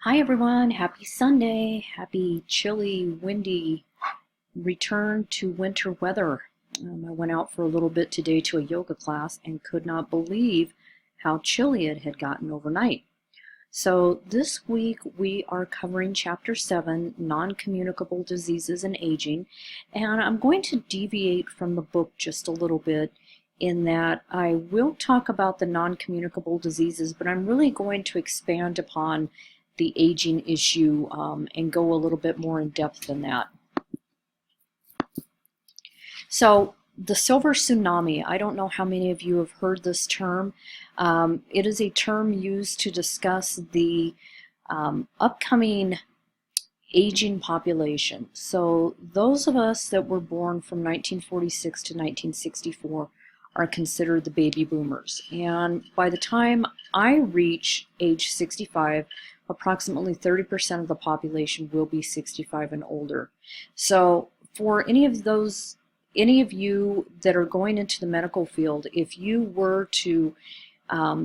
Hi everyone, happy Sunday, happy chilly, windy return to winter weather. I went out for a little bit today to a yoga class and could not believe how chilly it had gotten overnight. So this week we are covering Chapter 7, Non-Communicable Diseases and Aging, and I'm going to deviate from the book just a little bit in that I will talk about the non-communicable diseases, but I'm really going to expand upon the aging issue and go a little bit more in depth than that. So the silver tsunami, I don't know how many of you have heard this term. It is a term used to discuss the upcoming aging population. So those of us that were born from 1946 to 1964 are considered the baby boomers. And by the time I reach age 65, approximately 30% of the population will be 65 and older. So for any of you that are going into the medical field, if you were to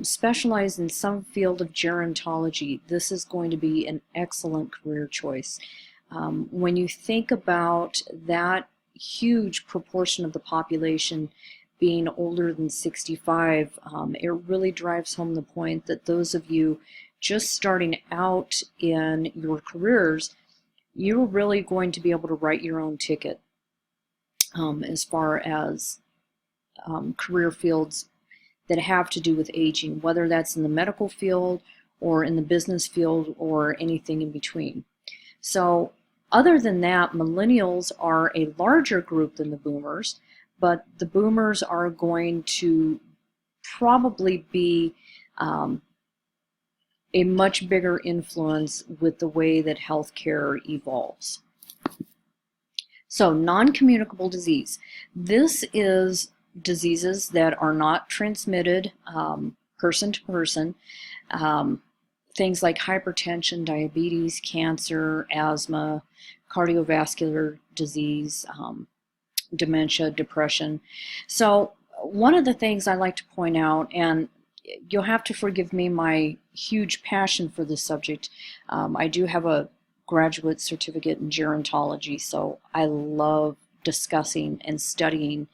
specialize in some field of gerontology, this is going to be an excellent career choice. When you think about that huge proportion of the population being older than 65, it really drives home the point that those of you just starting out in your careers, you're really going to be able to write your own ticket as far as career fields that have to do with aging, whether that's in the medical field or in the business field or anything in between. So other than that, millennials are a larger group than the boomers, but the boomers are going to probably be a much bigger influence with the way that healthcare evolves. So non-communicable disease. This is diseases that are not transmitted person to person. Things like hypertension, diabetes, cancer, asthma, cardiovascular disease, dementia, depression. So one of the things I like to point out, and you'll have to forgive me my huge passion for this subject, I do have a graduate certificate in gerontology, so I love discussing and studying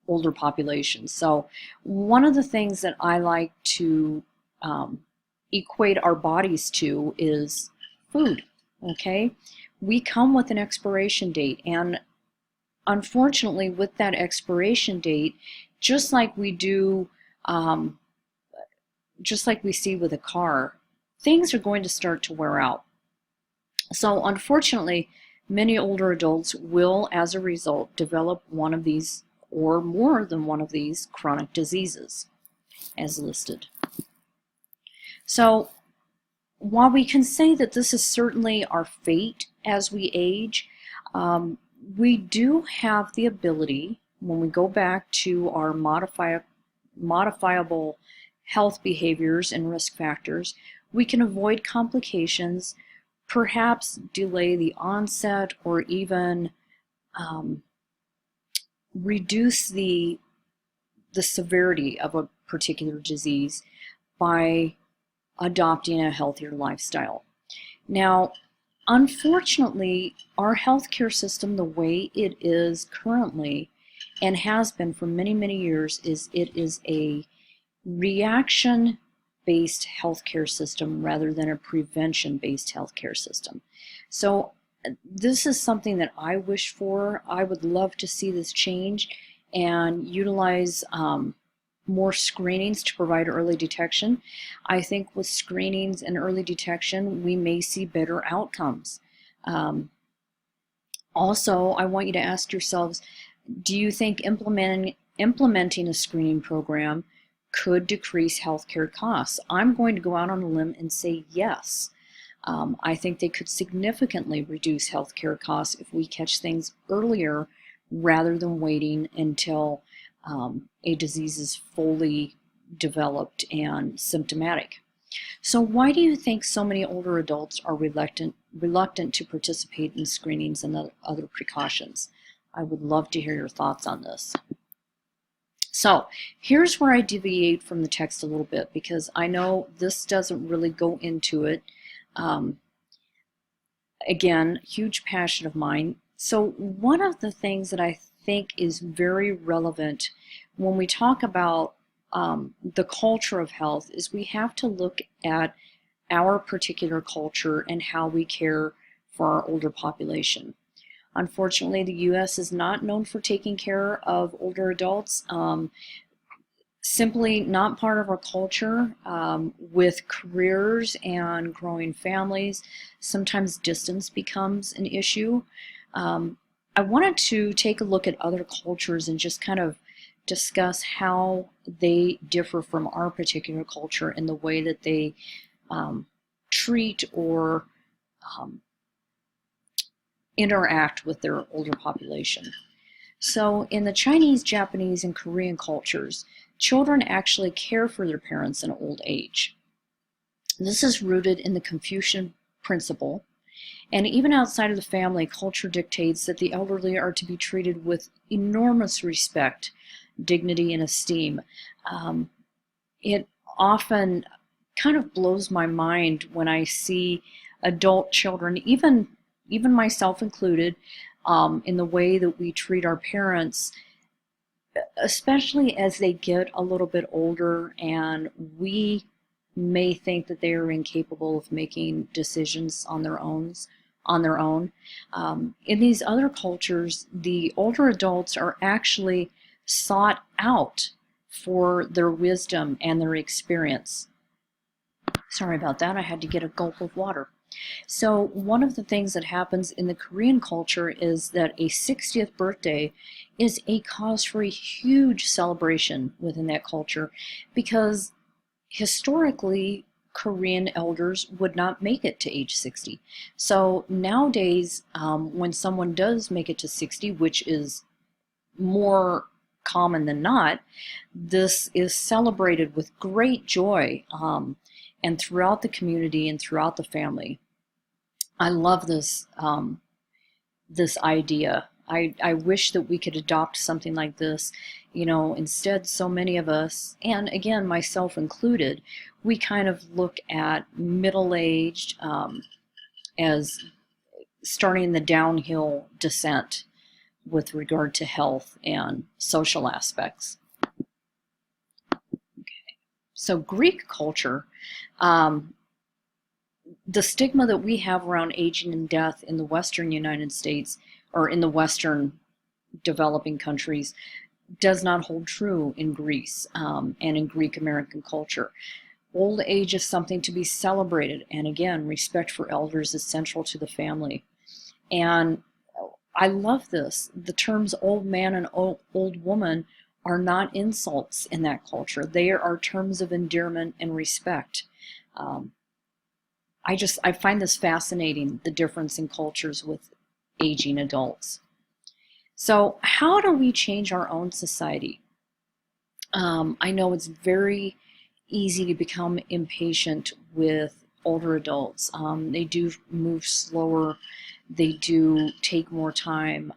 older populations. So one of the things that I like to equate our bodies to is food, okay? We come with an expiration date, and unfortunately with that expiration date, just like we do, just like we see with a car, things are going to start to wear out. So unfortunately, many older adults will, as a result, develop one of these or more than one of these chronic diseases, as listed. So while we can say that this is certainly our fate as we age, we do have the ability, when we go back to our modifiable health behaviors and risk factors, we can avoid complications, perhaps delay the onset, or even reduce the severity of a particular disease by adopting a healthier lifestyle. Now, unfortunately, our healthcare system, the way it is currently and has been for many, many years, it is a reaction-based healthcare system rather than a prevention-based healthcare system. So this is something that I wish for. I would love to see this change and utilize more screenings to provide early detection. I think with screenings and early detection, we may see better outcomes. Also, I want you to ask yourselves, do you think implementing a screening program could decrease healthcare costs? I'm going to go out on a limb and say yes. I think they could significantly reduce healthcare costs if we catch things earlier rather than waiting until a disease is fully developed and symptomatic. So why do you think so many older adults are reluctant to participate in screenings and other precautions? I would love to hear your thoughts on this. So here's where I deviate from the text a little bit, because I know this doesn't really go into it Um, Again, huge passion of mine. So one of the things that I think is very relevant when we talk about the culture of health is we have to look at our particular culture and how we care for our older population. Unfortunately, the U.S. is not known for taking care of older adults. Simply not part of our culture. With careers and growing families, sometimes distance becomes an issue. I wanted to take a look at other cultures and just kind of discuss how they differ from our particular culture in the way that they treat or um, interact with their older population. So in the Chinese, Japanese, and Korean cultures, children actually care for their parents in old age. This is rooted in the Confucian principle, and even outside of the family, culture dictates that the elderly are to be treated with enormous respect, dignity, and esteem. It often kind of blows my mind when I see adult children, even myself included, in the way that we treat our parents, especially as they get a little bit older and we may think that they are incapable of making decisions on their own. In these other cultures, the older adults are actually sought out for their wisdom and their experience. Sorry about that, I had to get a gulp of water. So one of the things that happens in the Korean culture is that a 60th birthday is a cause for a huge celebration within that culture, because historically Korean elders would not make it to age 60. So nowadays, when someone does make it to 60, which is more common than not, this is celebrated with great joy, and throughout the community and throughout the family. I love this idea. I wish that we could adopt something like this. Instead, so many of us, and again, myself included, we kind of look at middle-aged as starting the downhill descent with regard to health and social aspects. So Greek culture, the stigma that we have around aging and death in the Western United States, or in the Western developing countries, does not hold true in Greece, and in Greek American culture. Old age is something to be celebrated, and again, respect for elders is central to the family. And I love this. The terms old man and old woman are not insults in that culture. They are terms of endearment and respect. I find this fascinating, the difference in cultures with aging adults. So how do we change our own society? I know it's very easy to become impatient with older adults. They do move slower. They do take more time.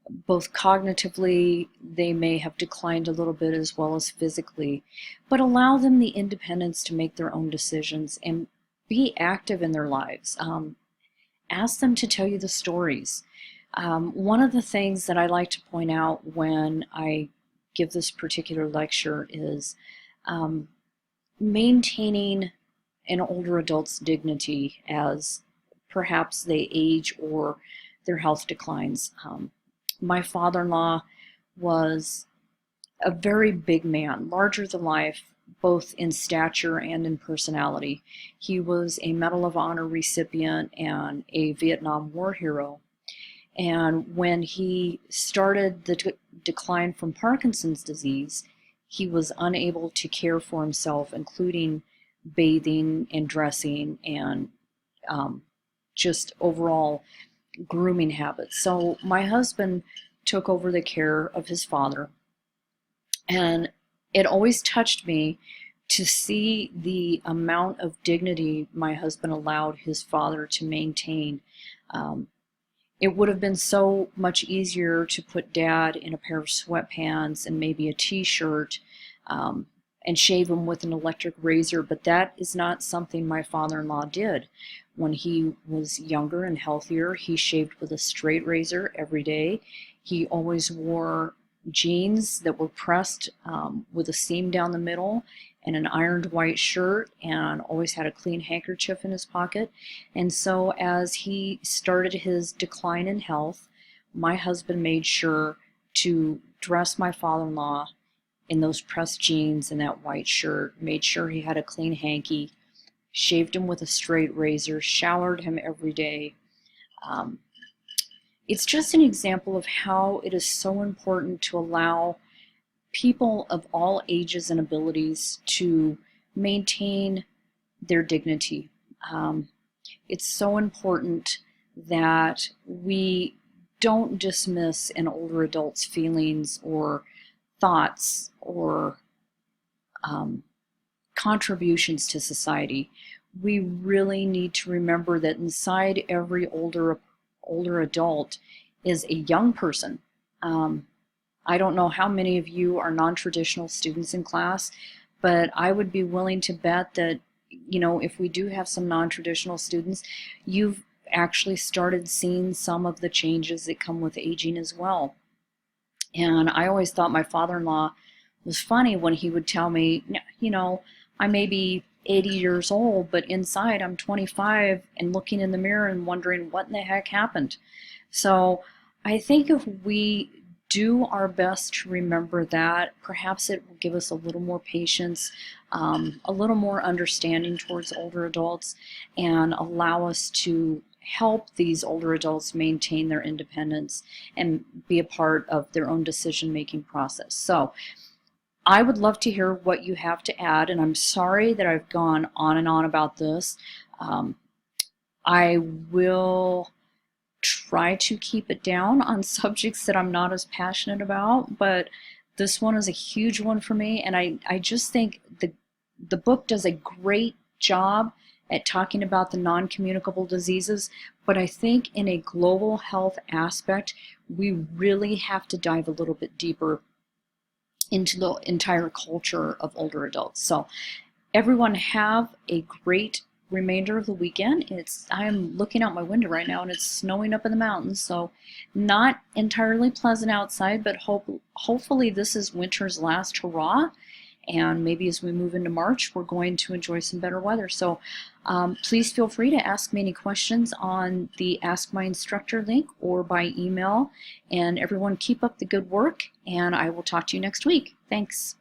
Both cognitively, they may have declined a little bit, as well as physically, but allow them the independence to make their own decisions and be active in their lives. Ask them to tell you the stories. One of the things that I like to point out when I give this particular lecture is maintaining an older adult's dignity as perhaps they age or their health declines. My father-in-law was a very big man, larger than life, both in stature and in personality. He was a Medal of Honor recipient and a Vietnam War hero. And when he started the decline from Parkinson's disease, he was unable to care for himself, including bathing and dressing and just overall grooming habits. So my husband took over the care of his father, and it always touched me to see the amount of dignity my husband allowed his father to maintain. It would have been so much easier to put dad in a pair of sweatpants and maybe a t-shirt, and shave him with an electric razor, but that is not something my father-in-law did. When he was younger and healthier, he shaved with a straight razor every day. He always wore jeans that were pressed with a seam down the middle, and an ironed white shirt, and always had a clean handkerchief in his pocket. And so as he started his decline in health, my husband made sure to dress my father-in-law in those pressed jeans and that white shirt, made sure he had a clean hanky, shaved him with a straight razor, showered him every day. It's just an example of how it is so important to allow people of all ages and abilities to maintain their dignity. It's so important that we don't dismiss an older adult's feelings or thoughts or contributions to society. We really need to remember that inside every older adult is a young person. I don't know how many of you are non-traditional students in class, but I would be willing to bet that, you know, if we do have some non-traditional students, you've actually started seeing some of the changes that come with aging as well. And I always thought my father-in-law was funny when he would tell me, you know, I may be 80 years old, but inside I'm 25 and looking in the mirror and wondering what in the heck happened. So I think if we do our best to remember that, perhaps it will give us a little more patience, a little more understanding towards older adults, and allow us to help these older adults maintain their independence and be a part of their own decision-making process. So I would love to hear what you have to add, and I'm sorry that I've gone on and on about this. I will try to keep it down on subjects that I'm not as passionate about, but this one is a huge one for me, and I just think the book does a great job at talking about the non-communicable diseases, but I think in a global health aspect, we really have to dive a little bit deeper into the entire culture of older adults. So everyone have a great remainder of the weekend. I am looking out my window right now and it's snowing up in the mountains, so not entirely pleasant outside, but hopefully this is winter's last hurrah, and maybe as we move into March we're going to enjoy some better weather. So please feel free to ask me any questions on the Ask My Instructor link or by email, and everyone keep up the good work, and I will talk to you next week. Thanks.